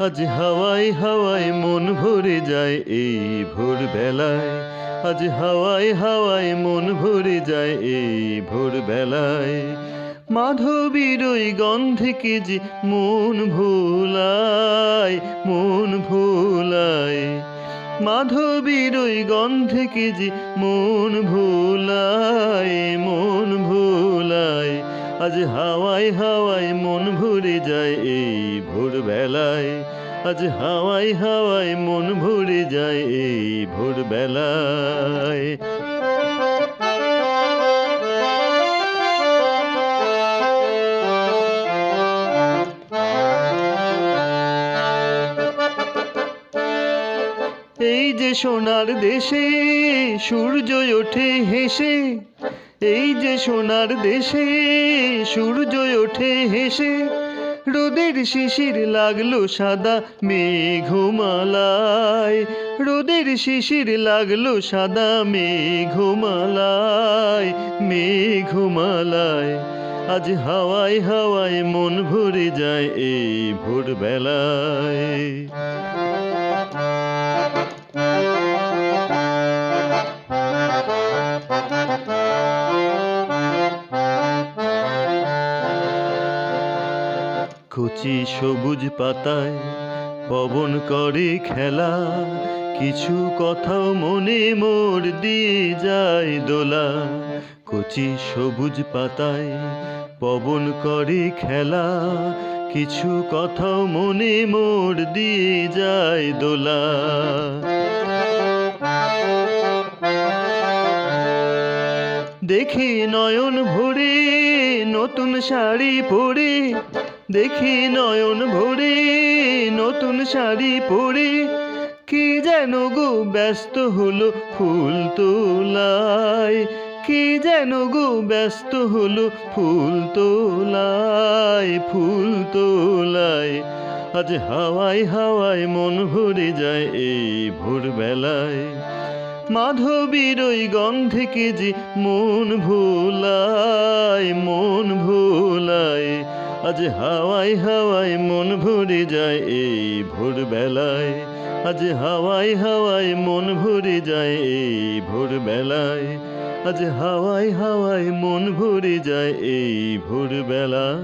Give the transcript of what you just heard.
আজ হাওয়ায় হাওয়ায় মন ভরে যায় এই ভোরবেলায়। আজ হাওয়ায় হাওয়ায় মন ভরে যায় এই ভোরবেলায়। মাধবীর ওই গন্ধে কি যে মন ভোলায়, মন ভোলায়। মাধবীর ওই গন্ধে কি যে মন ভোলায়, মন ভোলায়। আজ হাওয়ায় হাওয়ায় মন ভরে যায় এই ভোরবেলায়। আজ হাওয়ায় হাওয়ায় মন ভরে যায় এই ভোরবেলায়। এই যে সোনার দেশে সূর্য ওঠে হেসে, এই যে সোনার দেশে সূর্য ওঠে হেসে। রোদের শিশির লাগলো সাদা মেঘমালায়, রোদের শিশির লাগলো সাদা মেঘমালায়, মেঘমালায়। আজ হাওয়ায় হাওয়ায় মন ভরে যায় এই ভোরবেলায়। কচি সবুজ পাতায় পবন করে খেলা, কিছু কথাও মনে মোর দিয়ে যায় দোলা। কচি সবুজ পাতায় পবন করে খেলা, কিছু কথাও মনে মোর দিয়ে যায় দোলা। দেখি নয়ন ভরে নতুন শাড়ি পরে, দেখি নয়ন ভরে নতুন শাড়ি পরে। কি যেন গো ব্যস্ত হলো ফুল তোলায়, কি যেন গো ব্যস্ত হলো ফুল তোলায়, ফুল তোলায়। আজ হাওয়ায় হাওয়ায় মন ভরে যায় এই ভোরবেলায়। মাধবীর ওই গন্ধে কি যে মন ভোলায়, মন ভোলায়। আজ হাওয়ায় হাওয়ায় মন ভরে যায় এই ভোরবেলায়। আজ হাওয়ায় হাওয়ায় মন ভরে যায় এই ভোরবেলায়। আজ হাওয়ায় হাওয়ায় মন ভরে যায় এই ভোরবেলায়।